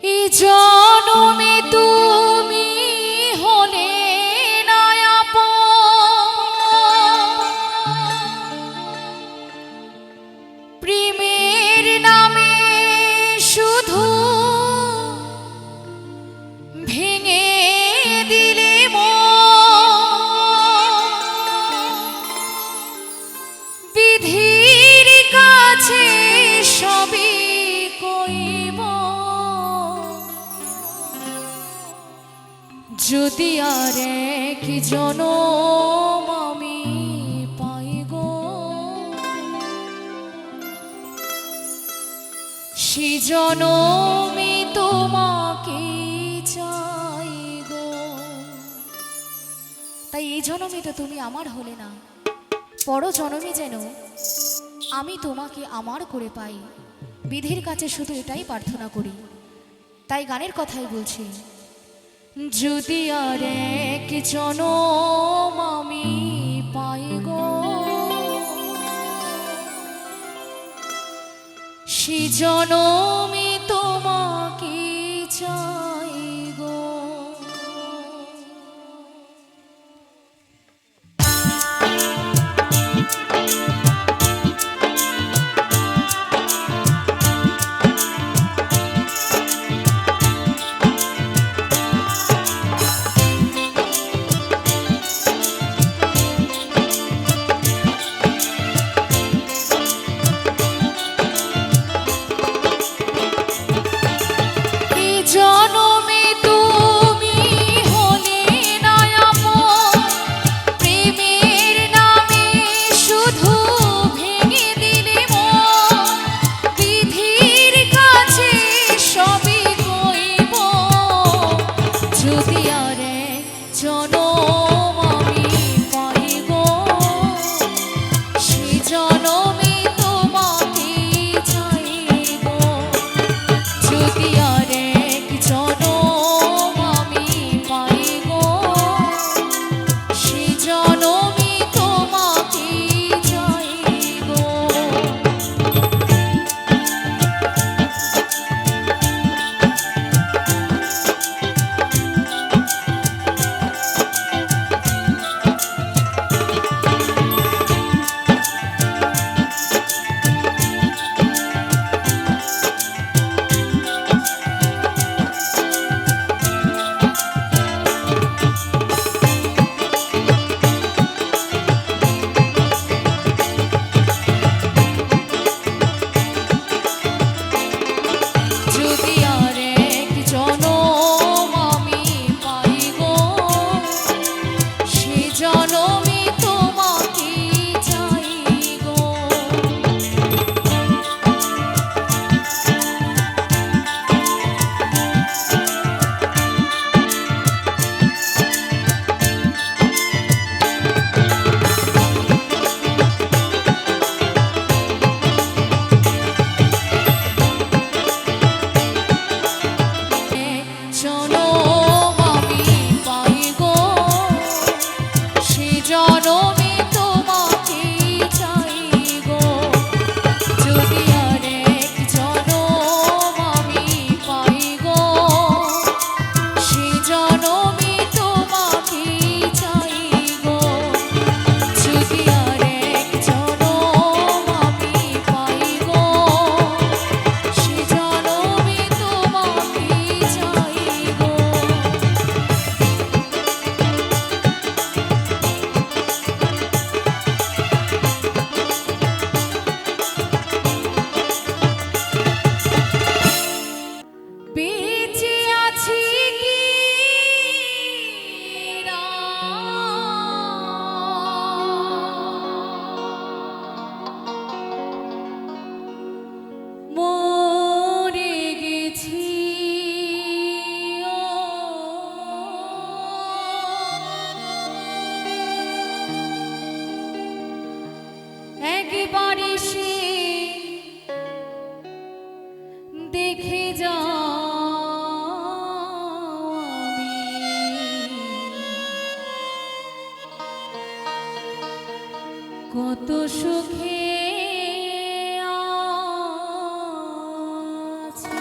এই জনমে তুমি হলে না আপন, প্রেমের নামে শুধু ভেঙে দিলে বিধির কাছে সবই কইব, যদি আর এক জনম আমি পাই গো, সে জনমে তোমাকে চাই গো। তাই এই জনমে তো তুমি আমার হলে না, পর জনমে যেন আমি তোমাকে আমার করে পাই, বিধির কাছে শুধু এটাই প্রার্থনা করি। তাই গানের কথাই বলছি, যদি আর এক জনম আমি পাই গো, সে জনমে তোমাকে চাই গো। জনমে তুমি হলে না আপন, প্রেমের নামে শুধু ভেঙে দিলে মন, বিধির কাছে সবই কইব, যদি আর এক জনম আমি পাই গো, সে জনমে তোমাকে চাই গো। যদি আর জনম আমি পাই গো, সে জনমে তোমাকে চাই গো। যদি আর এক জনম আমি পাই গো, সে জনমে তোমাকে চাই গো। জনম আমি পাই গো, সে জনমে তোমাকে চাই গো। যদি আর এক জনম আমি পাই গো, সে জনমে তোমাকে চাই গো। যদি আর এক জনম আমি পাই গো, সে জনমে তোমাকে চাই গো। বেঁচে আছি কি মরে গেছি একবার এসে দেখে যাও, কত সুখে আছি।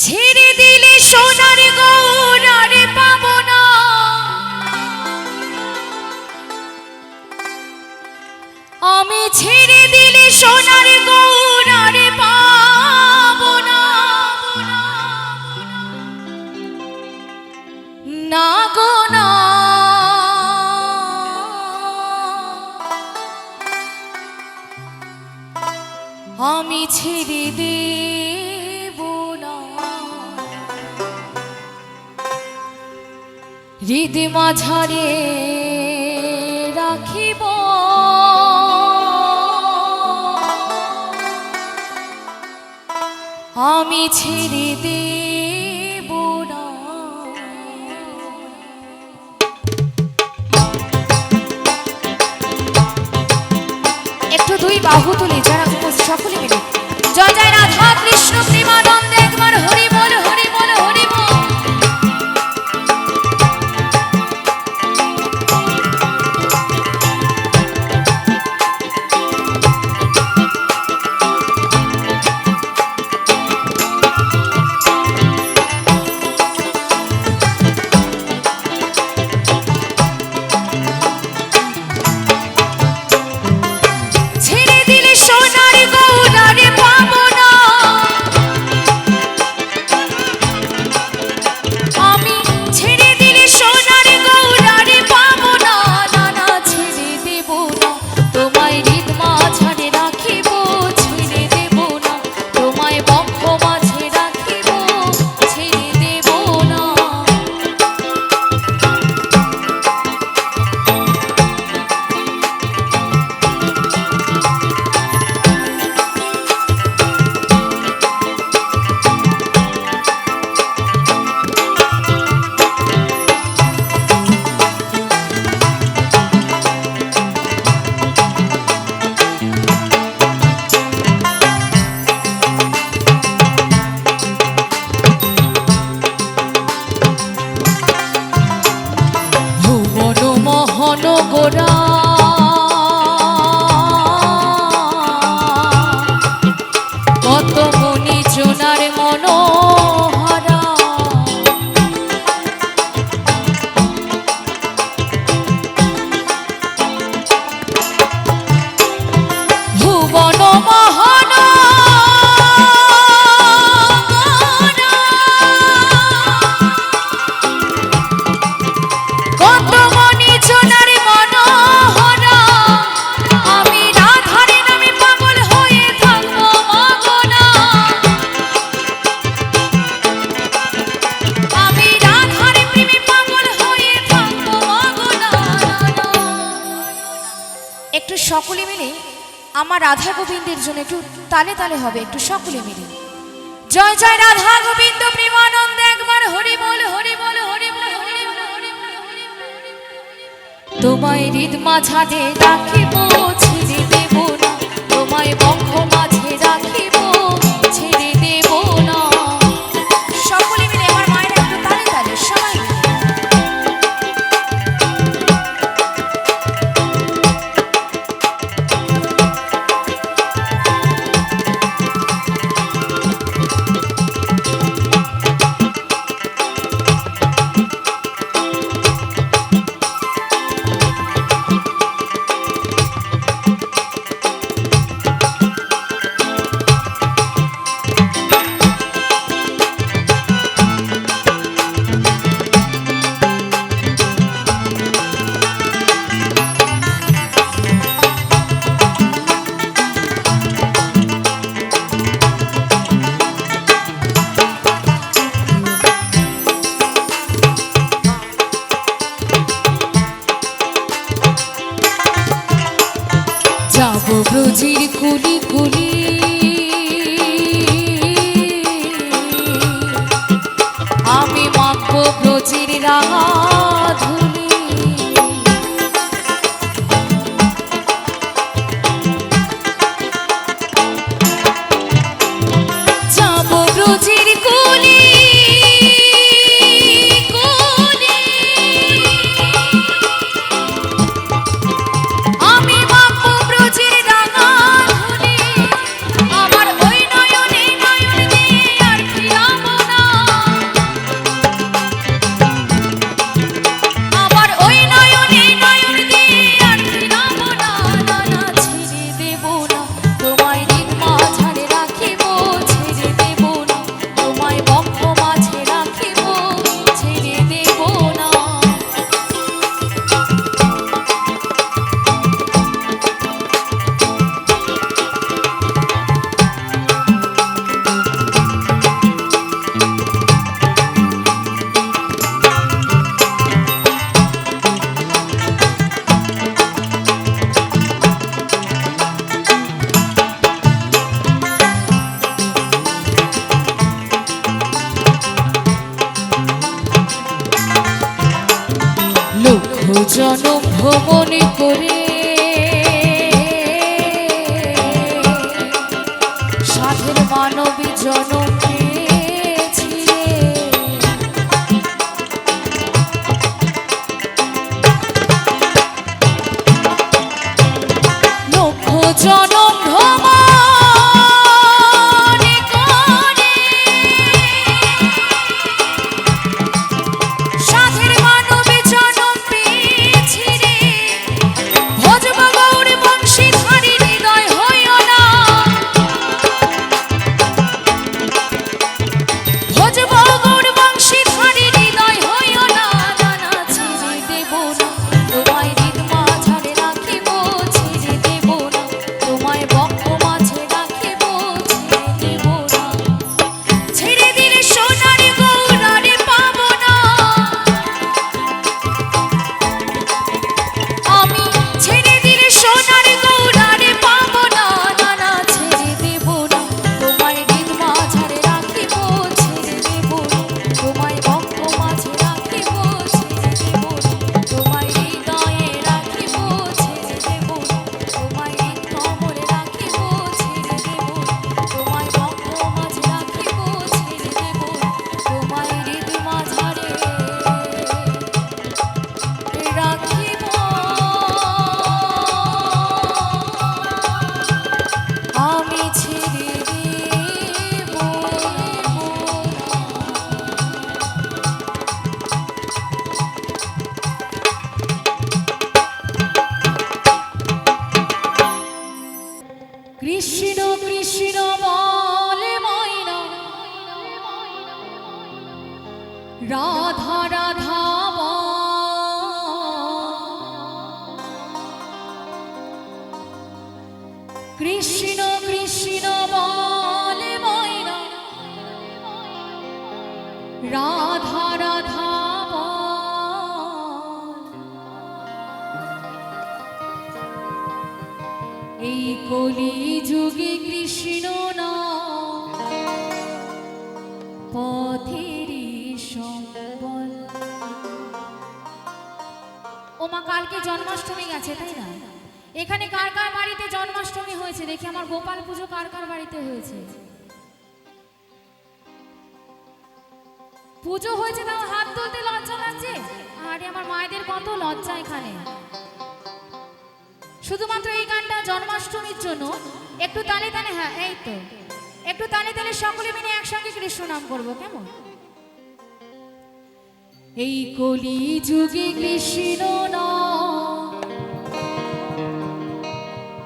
ছেড়ে দিলে সোনার গৌর আর পাবো না, আমি ছেড়ে দিলে সোনার গৌর আর পাবো না, না গো না। আমি ছেড়ে দেব না, হৃদ মাঝারে রাখিব, আমি ছেড়ে দেব না। একটু দুই বাহু তুলে যারা সকলে মিলে জয় জয় রাধা কৃষ্ণ প্রেমানন্দে একবার হরি বল হরি বল হরি বল। গোরা কত মনি জোনার মনোহরা, ভুবন মোহন কত মনি জোনার একটু সকলে মিলে আমার রাধা গোবিন্দের জন্য একটু তালে তালে হবে, একটু সকলে মিলে জয় জয় রাধা গোবিন্দ প্রেমানন্দে একবার হরি বল হরি বল হরি বল হরি বল হরি বল। তোমায় হৃদ মাঝারে রাখিব ছেড়ে দেব না, তোমায় বক্ষ মাঝে রাখিব ছেড়ে দেব না। সকলে মিলে আমার মায়ের একটু তালে তালে সবাই যাবো ব্রজির কুলি কুলি, আমি মাখবো ব্রজির রাধুলি, যাবো ব্রজির কুলি কুলি, আমি মাখবো ব্রজির রাধুলি, জনম ভ্রমণ করে সাধের মানবী জনম পেয়েছি লক্ষ জনম ভ্রমণ কৃষ্ণ কৃষ্ণ বলে ময়না রাধা রাধা কৃষ্ণ কৃষ্ণ বলে ময়না রাধা রাধা এই কলি যুগে কৃষ্ণ না পথের সম্বল। ওমা কালকে জন্মাষ্টমী গেছে তাই না? এখানে কার কার বাড়িতে জন্মাষ্টমী হয়েছে দেখি? আমার গোপাল পুজো কার কার বাড়িতে হয়েছে? পুজো হয়েছে তাও হাত তুলতে লজ্জা লাগছে? আরে আমার মায়েদের কত লজ্জা এখানে। শুধুমাত্র এই গানটা জন্মাষ্টমীর জন্য একটু তালে তালে, হ্যাঁ এই তো একটু তালে তালে সকলে মিলে একসঙ্গে কৃষ্ণ নাম করবো, কেমন? এই কলি যুগে কৃষ্ণ নাম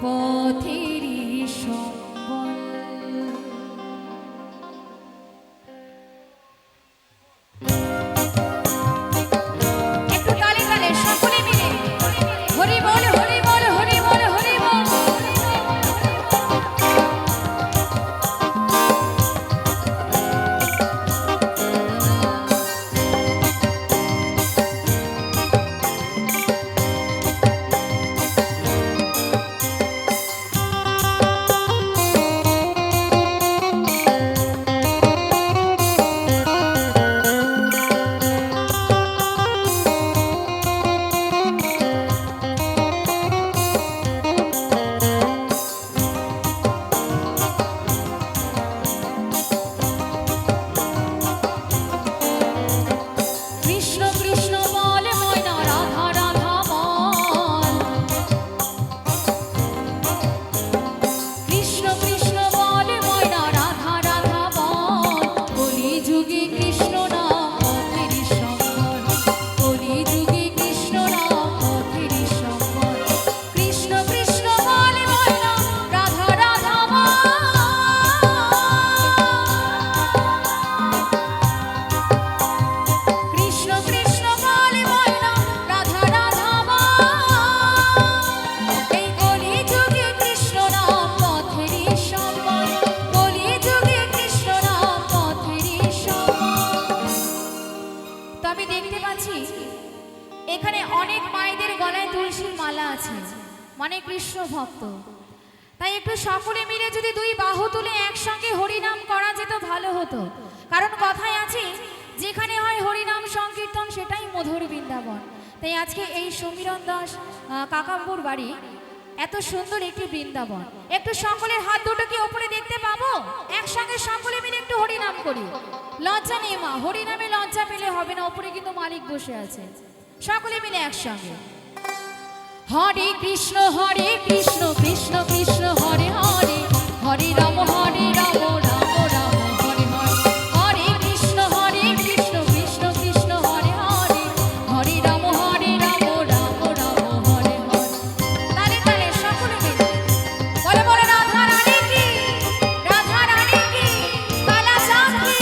পথের সম্বল। একটু তালে তালে সকলে মিলে হরি বল হরি বল হরি বল হরি বল। মানে কৃষ্ণ ভক্ত। তাই একটু সকলে মিলে যদি দুই বাহু তুলে একসঙ্গে হরিনাম করা যেত ভালো হতো। কারণ কথায় আছে যেখানে হয় হরিনাম সংকীর্তন সেটাই মধুর বৃন্দাবন। তাই আজকে এই সমীরণ দাস কাকাম্বুর বাড়ি এত সুন্দর একটি বৃন্দাবন। একটু সকলের হাত দুটোকে ওপরে দেখতে পাবো? একসঙ্গে সকলে মিলে একটু হরিনাম করি। লজ্জা নেই মা, হরিনামে লজ্জা পেলে হবে না, ওপরে কিন্তু মালিক বসে আছে। সকলে মিলে একসঙ্গে হরে কৃষ্ণ কৃষ্ণ কৃষ্ণ হরে হরে, হরে রাম রাম রাম হরে হরে। হরে কৃষ্ণ কৃষ্ণ কৃষ্ণ হরে হরে, হরে রাম রাম রাম হরে হরে। তালে তালে সকলে মিলে বলে বলে রাধা রানী কি, রাধা রানী কি, কালা চাঁদ কি।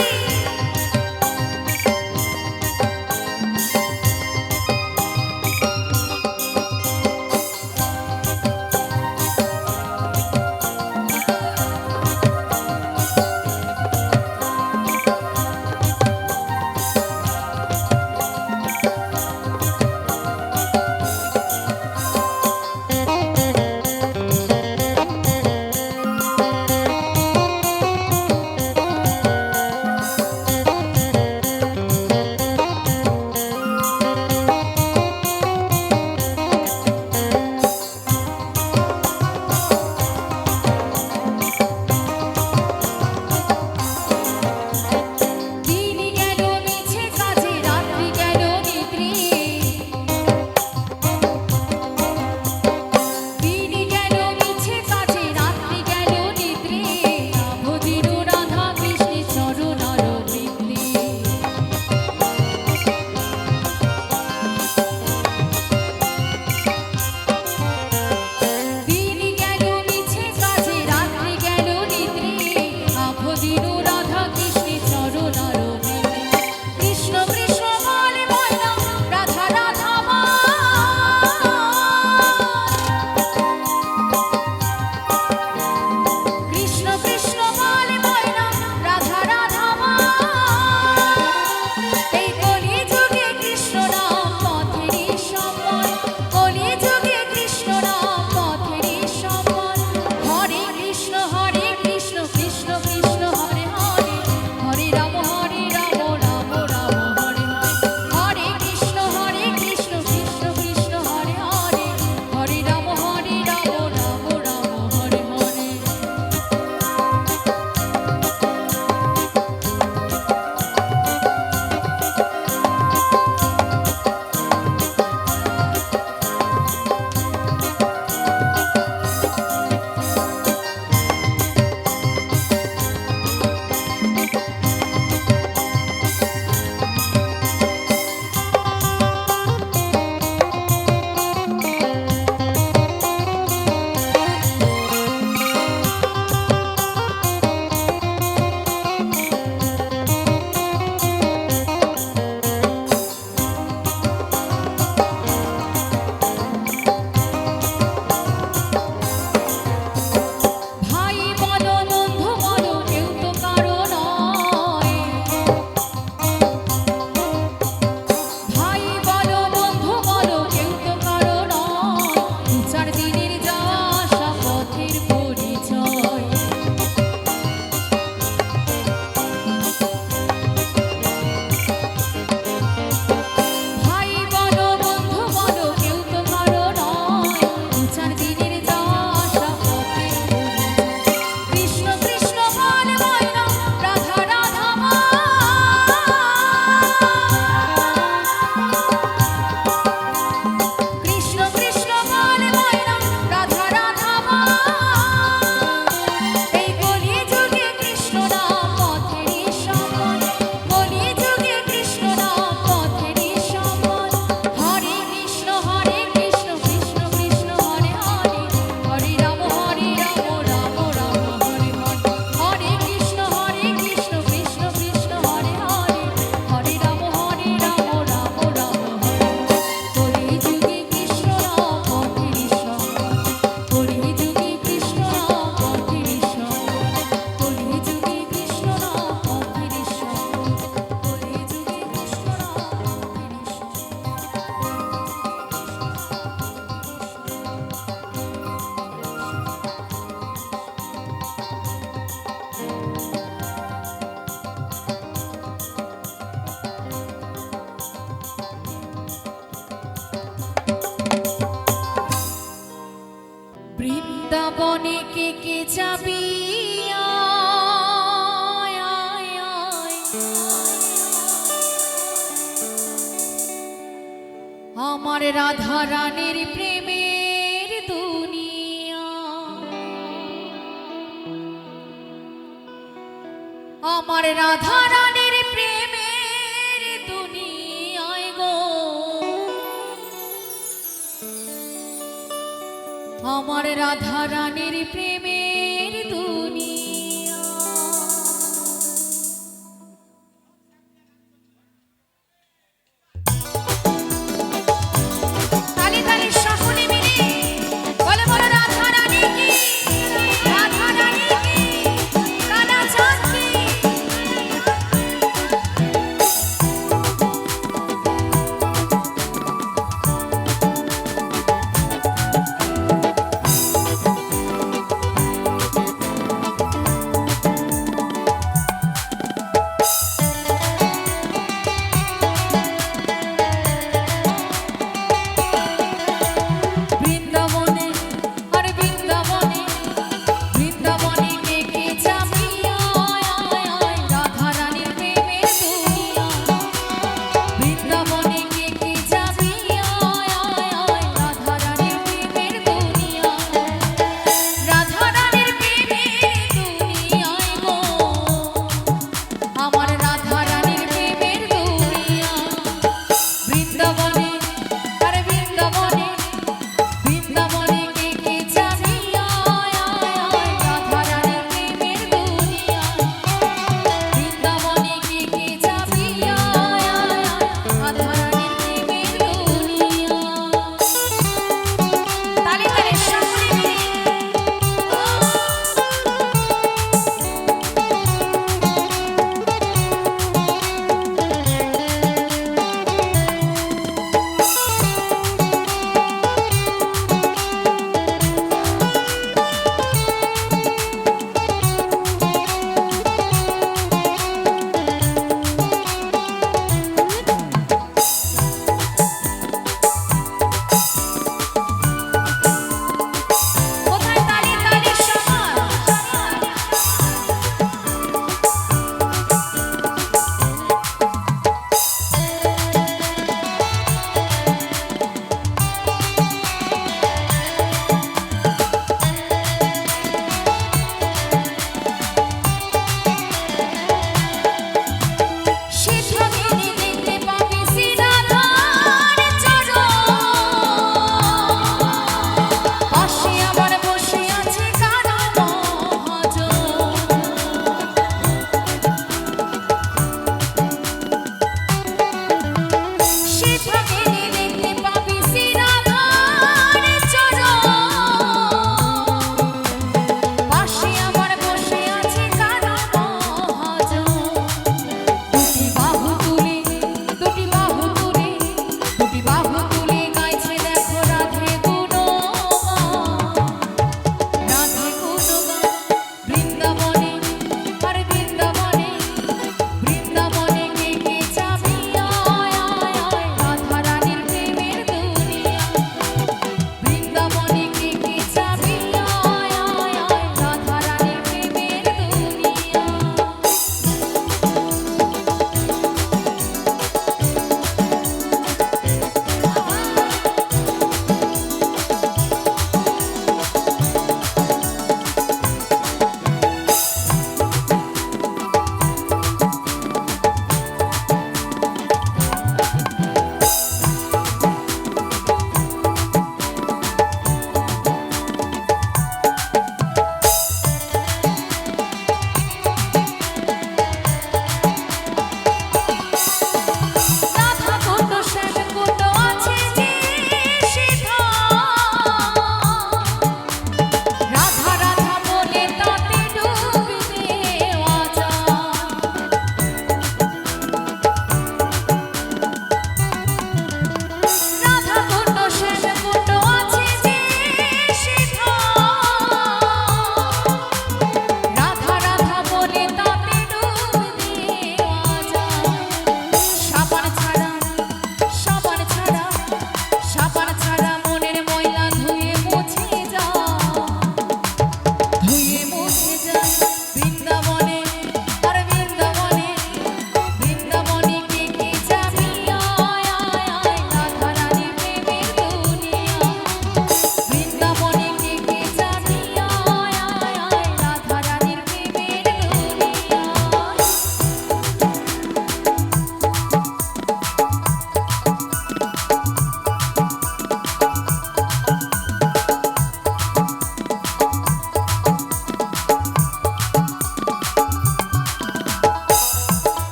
বৃন্দাবনে কে কে যাবি আয়, আয়, আয়। আমার রাধা রানীর প্রেমের দুনিয়া, আমার রাধা রানীর প্রেমের দুনিয়ায় গো, আমার রাধা রানীর প্রেমের দুনিয়া। তালি তালি সকলে মিলে বলে বলে রাধা রানী কি, রাধা রানী কি, কানা চাঁদ কি।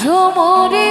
ঝুমুরে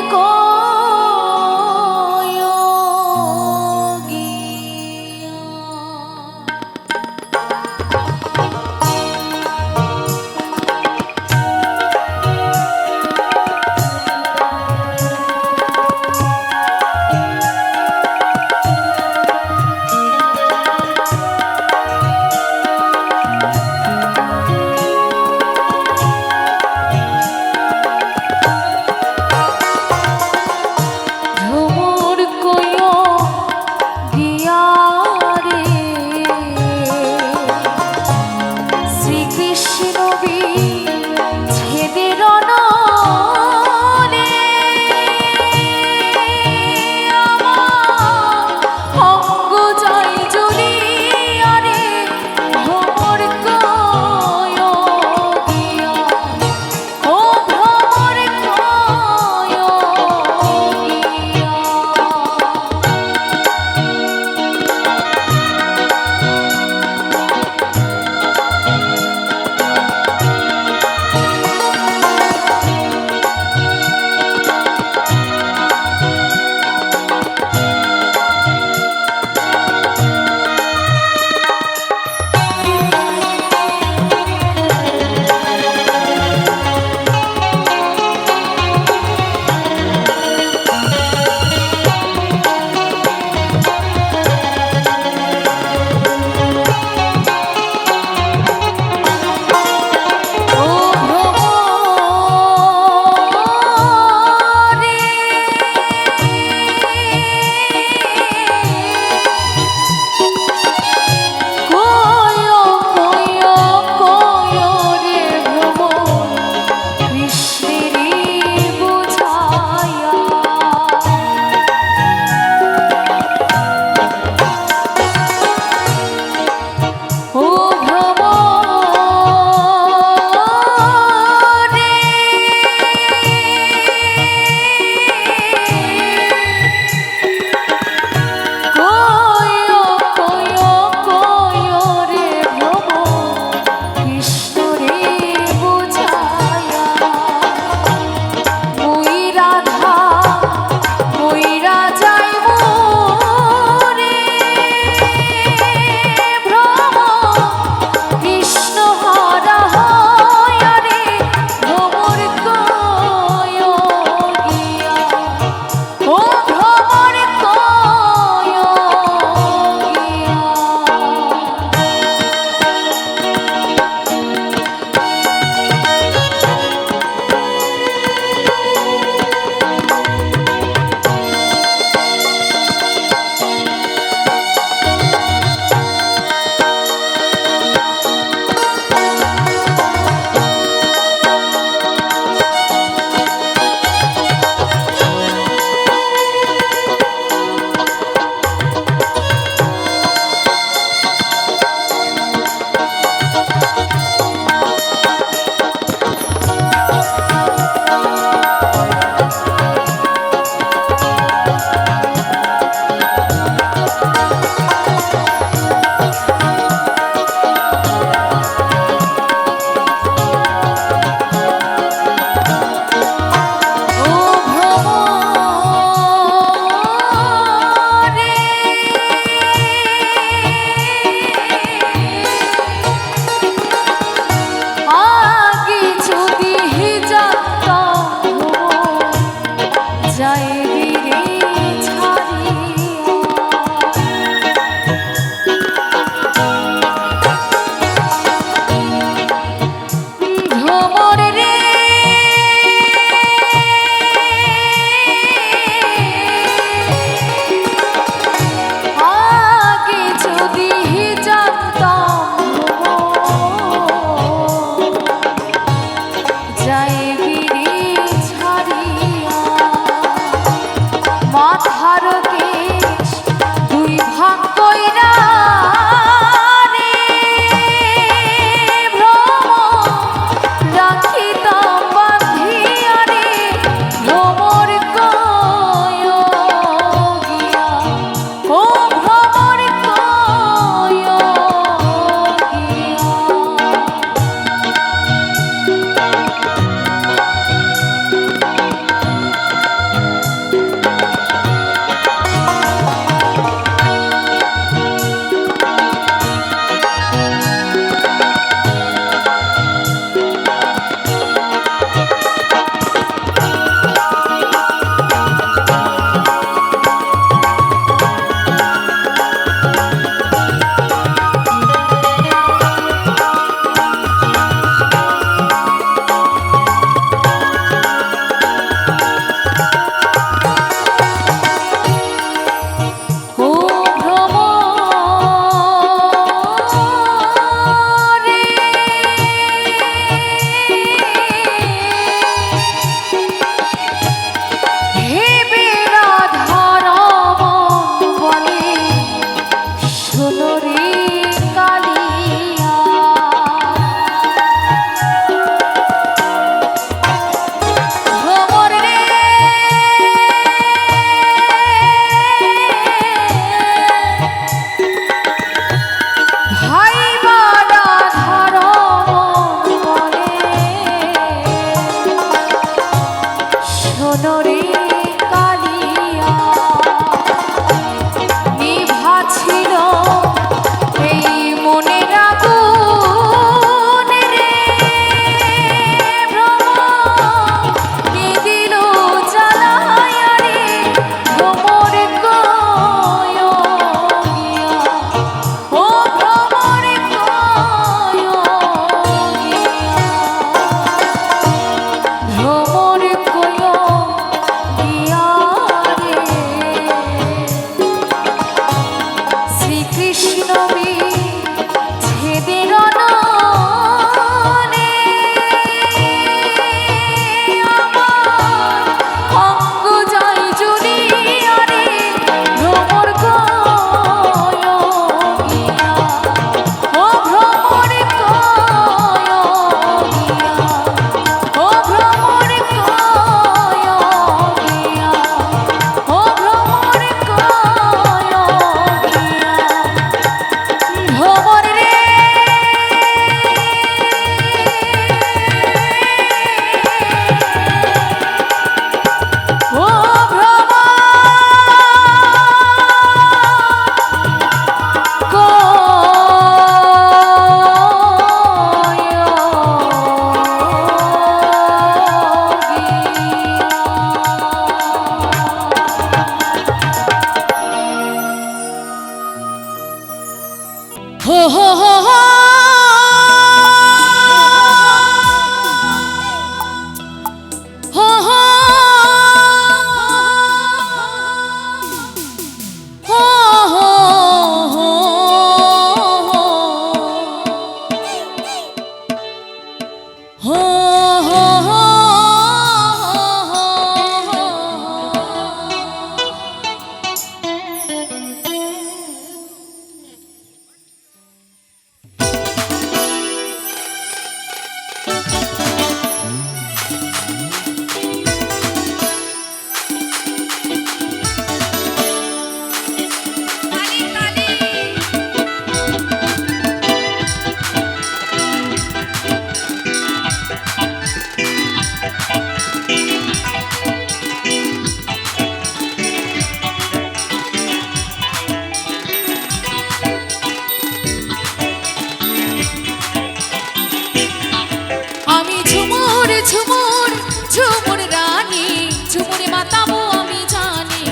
ঝুমুর ঝুমুর রানী ঝুমুরে মাতাবো আমি জানি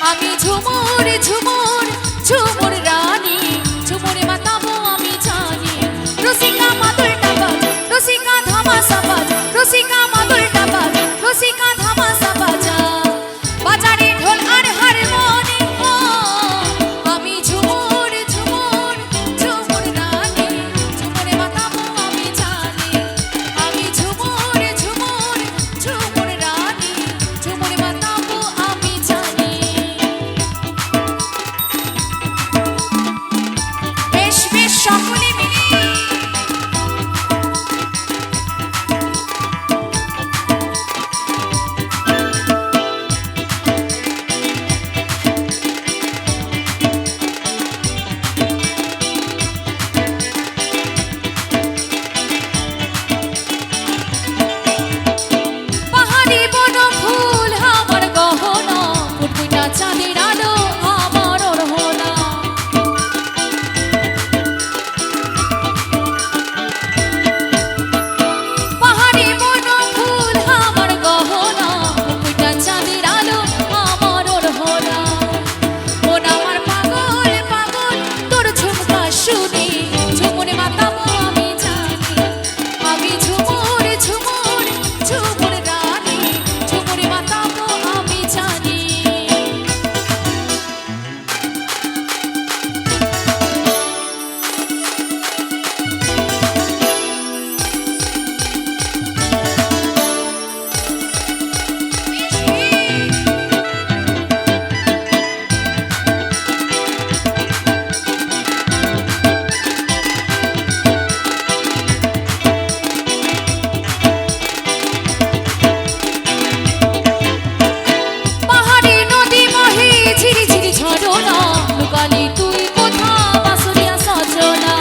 আমি ঝুমুর ঝুমুর ঝুমুর রানী ঝুমুরে মাতাবো আমি জানি রসিকা মাদুলটা বাজা রসিকা ধামাসা বাজা রসিকা মাদুলটা বাজা রসিকা ধামাসা বাজা বাজারে ঢোল আর হারমোনি আমি ঝুমুর ঝুমুর ঝুমুর রানী ঝুমুরে মাতাবো আমি জানি আমি ঝুমুর ঝুমুর ঝুমুর রানী ঝুমুরে মাতাবো আমি জানি বেশ বেশ সকলে মিলে পাহাড়ি বন ফুল আমার গহনা ফুটফুটা চাঁদের আলো আমার ওড়না পাহাড়ি বন ফুল আমার গহনা ফুটফুটা চাঁদের আলো আমার ওড়না মন আমার পাগল পাগল তোর ঝুমকা শুনে ঝুমুরে মাতাবো আমি জানি আমি ঝুমুর ঝুমুর ঝুমুর রানী ঝুমুরে মাতাবো আমি জানি পাহাড়ি নদী বহে ঝিরি ঝিরি ঝরনা লুকালি তুই কোথা বাঁশুরিয়া সজনা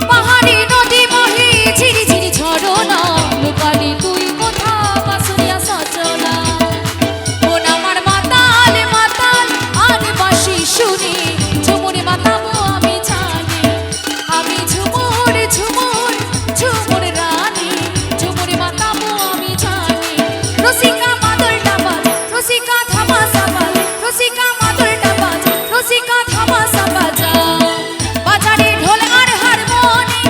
পাহাড়ি নদী বহে ঝিরি ঝিরি ঝরনা লুকালি তুই কোথা বাঁশুরিয়া সজনা মন আমার মাতাল মাতাল আর বাঁশি শুনি ঝুমুরে মাতাবো আমি জানি আমি ঝুমুর ঝুমুর ঝুমুর রানী ঝুমুরে মাতাবো আমি জানি রসিকা মাদুলটা বাজা রসিকা ধামাসা বাজা রসিকা মাদুলটা বাজা রসিকা ধামাসা বাজা বাজারে ঢোল আর হারমোনি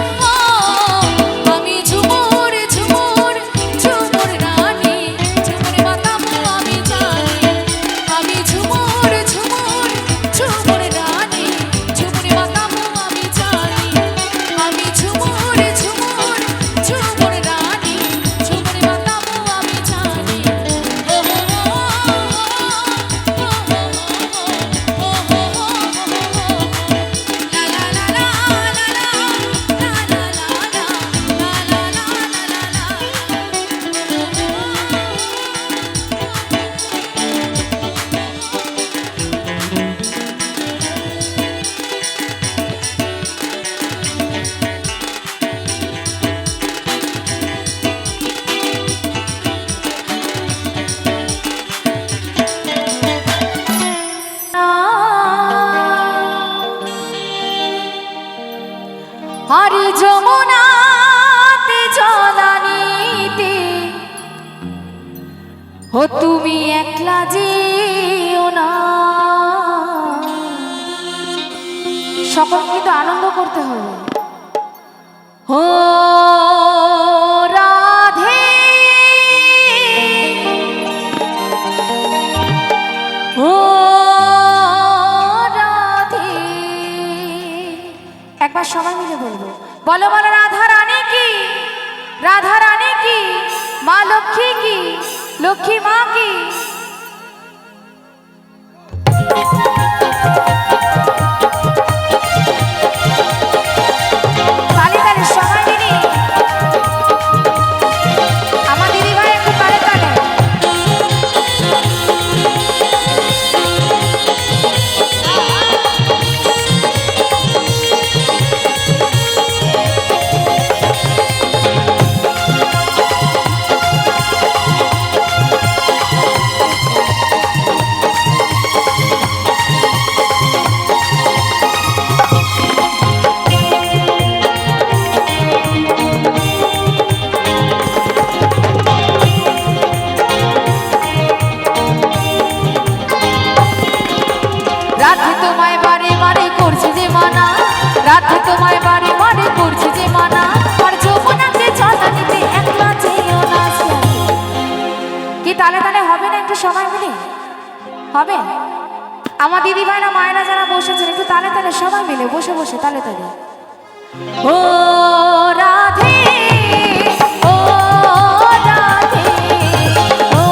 আমি ঝুমুর ঝুমুর ঝুমুর রানী ঝুমুরে মাতাবো আমি জানি আমি ঝুমুর ঝুমুর ঝুমুর রানী ঝুমুরে মাতাবো আমি জানি আমি ঝুমুর ঝুমুর ঝুমুর রানী ঝুমুরে মাতাবো আমি জানি লা লা লা লা লা লা লা লা হরি যমুনাতে জলানিতে ও তুমি একলা যেও না সকল কিন্তু আনন্দ করতে হবে ও রাধে ও রাধে একবার সবাই মিলে বলবো বলো বলো রাধা রানী কি মা লক্ষ্মী কি লক্ষ্মী মা কি তালে তালে সবাই মিলে আমার দিদি ভাই একটু তালে তালে দিদি ভাইরা মায়েরা যারা বসেছেন একটু তালে তালে সবাই মিলে বসে বসে তালে তালে ও রাধে ও রাধে ও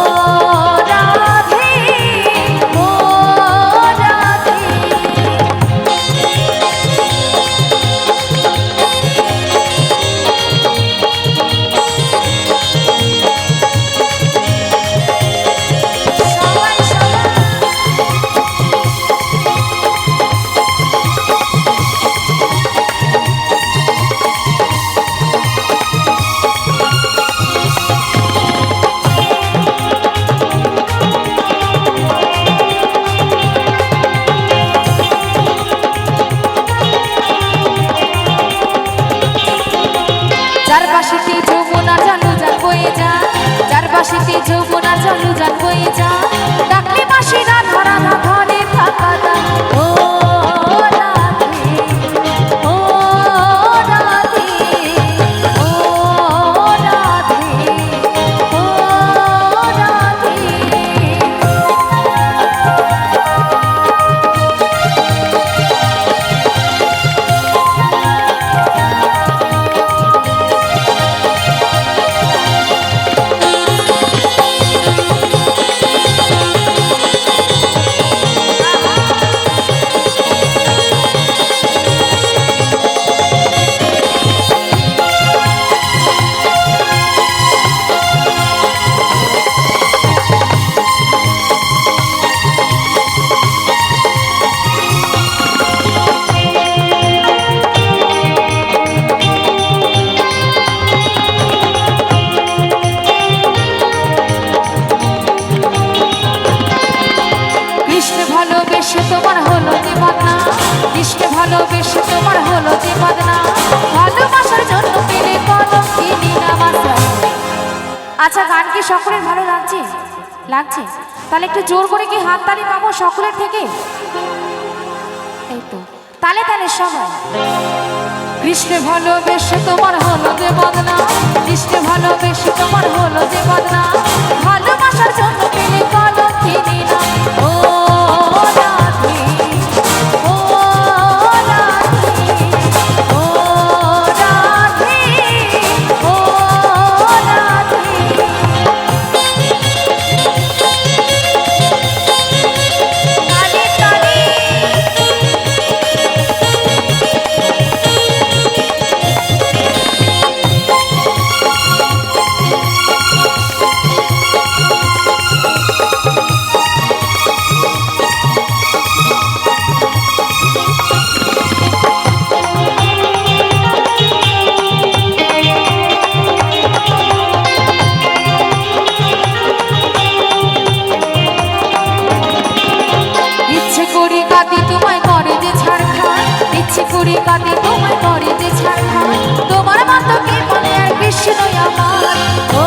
রাধে ও রাধে। চারপাশেতে যমুনা চালু যান বয়ে যা, চারপাশেতে যমুনা চালু যান বয়ে যা, ডাকলে মাসি রাধা রাধা ঘরে থাকা দা। ও রাধে ও রাধে ও রাধে ও রাধে। ভালোবেসে তোমার হলো যে বদনা, কৃষ্ণে ভালোবেসে তোমার হলো যে বদনা, ভালোবাসার জন্য পেলে কলঙ্কিনী নামাজা। আচ্ছা, গান কি সকলের ভালো লাগছে? লাগছে? তাহলে একটু জোর করে কি হাততালি পাবো সকলের থেকে? এই তো তালে তালে সবাই। কৃষ্ণে ভালোবেসে তোমার হলো যে বদনা, কৃষ্ণে ভালোবেসে তোমার হলো যে বদনা, ভালোবাসার জন্য পেলে কলঙ্কিনী না। ও রাধে ও রাধে ও রাধে ও রাধে। তালে তালে করি কাঁদে তোমায় করে যে ছাড়খান, তোমার মতো কে বলে আর কৃষ্ণ আমার। ও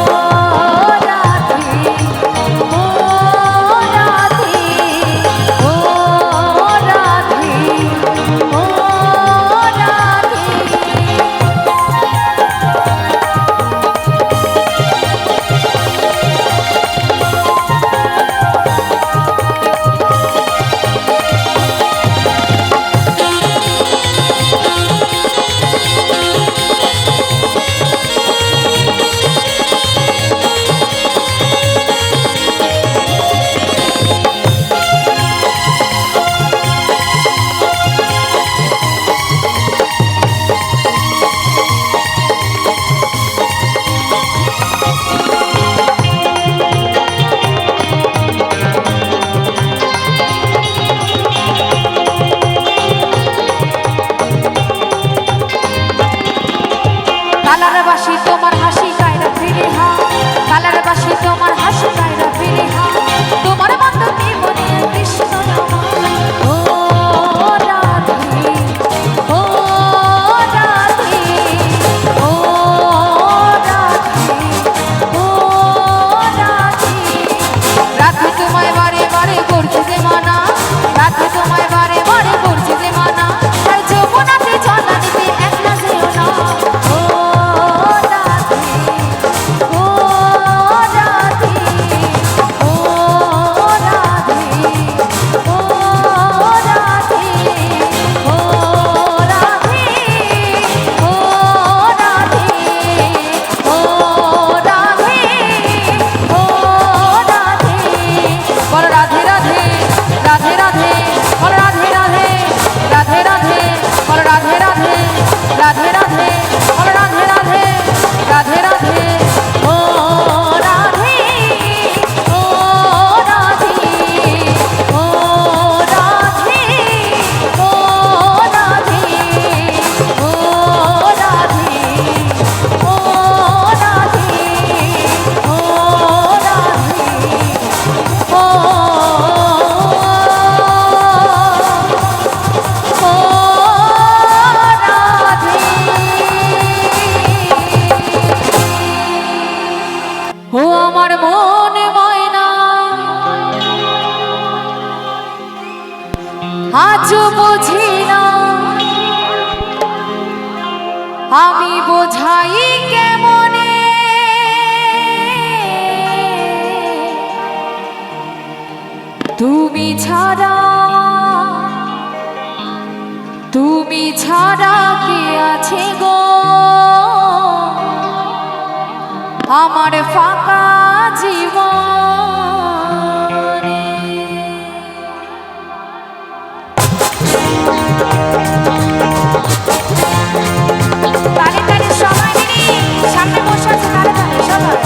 রাধে ও রাধে ও রাধে ও রাধে। কালার বাসি তোমার হাসি কায়রা ফিরে হা, কালার বাসি তোমার হাসি কায়রা ফিরে হা, তোমার মতো কে বলে কৃষ্ণ আমার। ও রাধে ও রাধে ও রাধে ও রাধে। রাধে তোমায় বারে বারে করছে যে মানা, রাধে তোমায় বারে বারে করছে যে মানা, তাই যমুনাতে জল আনিতে একলা যেও না। ও রাধে ও রাধে আমি বোঝাই কেমনে তুমি ছাড়া কে আছে গো আমার ফাঁকা জীবনে। তালে তালে সবাই মিলে সামনে বসে আছে, তালে তালে সবাই।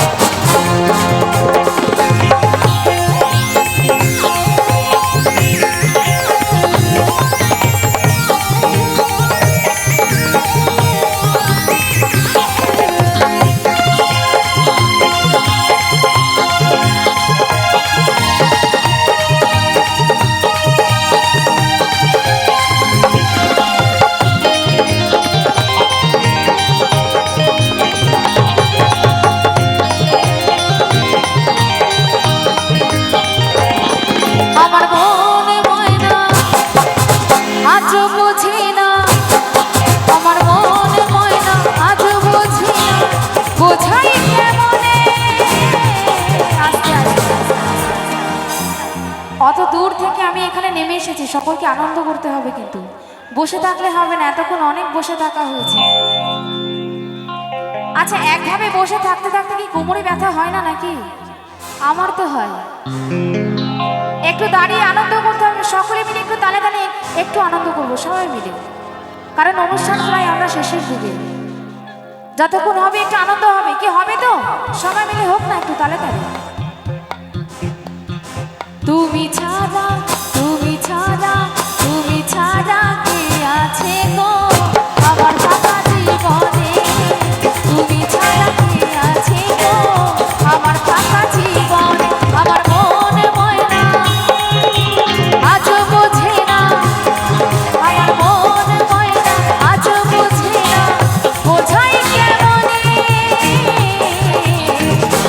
আমার মনে ময়না আজ বুঝি না, আমার মনে ময়না আজ বুঝি না, বোঝাই কেমনে। আস্তে আস্তে অত দূর থেকে আমি এখানে নেমে এসেছি, সকলকে আনন্দ করতে হবে, কিন্তু বসে থাকলে হবে না, এতক্ষণ অনেক বসে থাকা হয়েছে। আচ্ছা, একভাবে বসে থাকতে থাকতে কি কোমরে ব্যথা হয় না নাকি? আমার তো হয়। একটু দাঁড়িয়ে আনন্দ করতে হবে, সকলে মিলে একটু তালে তালে একটু আনন্দ করবো সবাই মিলে, কারণ অনুষ্ঠান প্রায় আমরা শেষের দিকে। যতক্ষণ হবে একটু আনন্দ হবে, কি হবে তো সবাই মিলে হোক না একটু তালে তালে। তুমি ছাড়া কে আছে গো আমার ফাঁকা জীবনে, তুমি ছাড়া কে আছে গো আমার ফাঁকা জীবনে। আমার মনে ময়না আজ বোঝে না, আমার মনে ময়না আজ বোঝে না, বোঝাই কেমনে।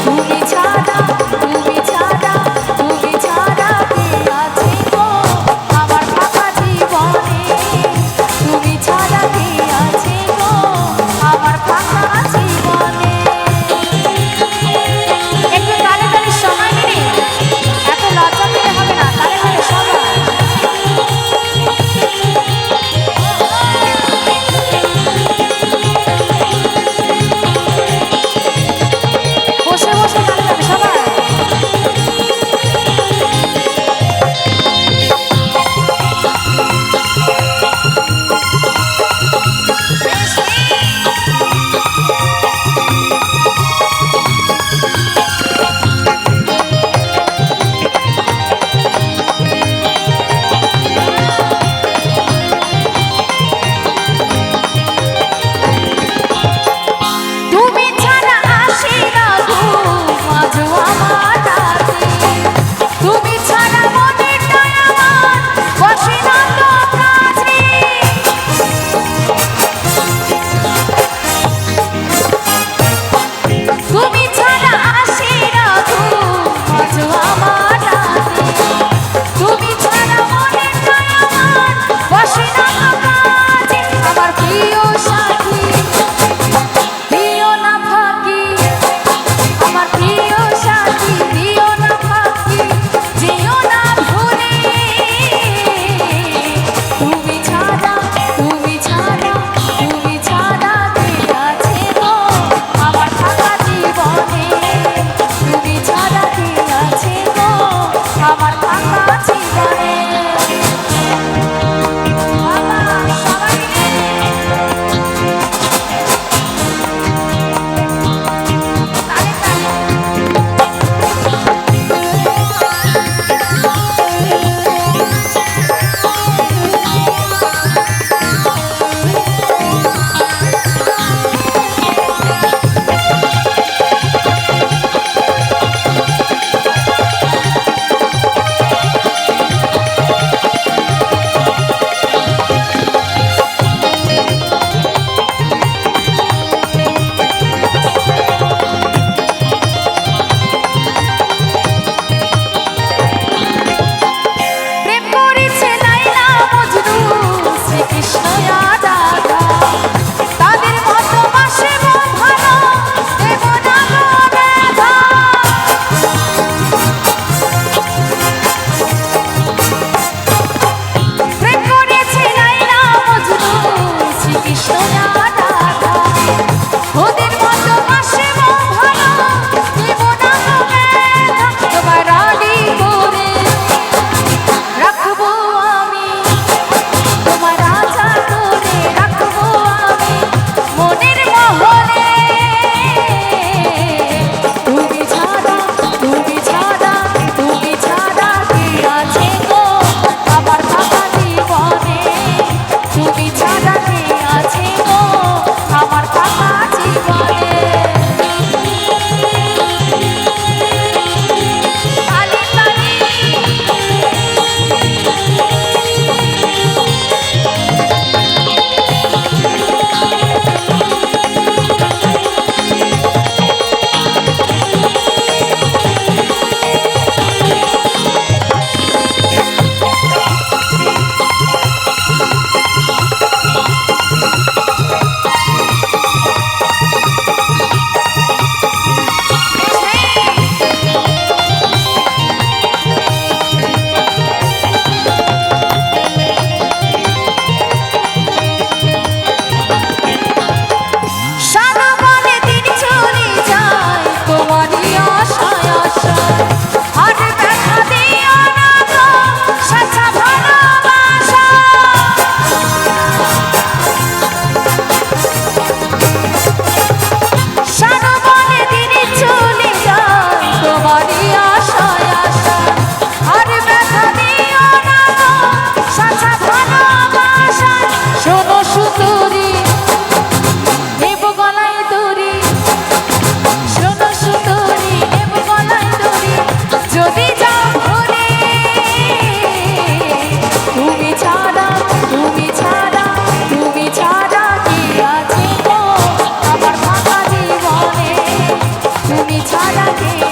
তুমি ছাড়া কে আছে গো আমার ফাঁকা জীবনে, তুমি ছাড়া ছাড়া কে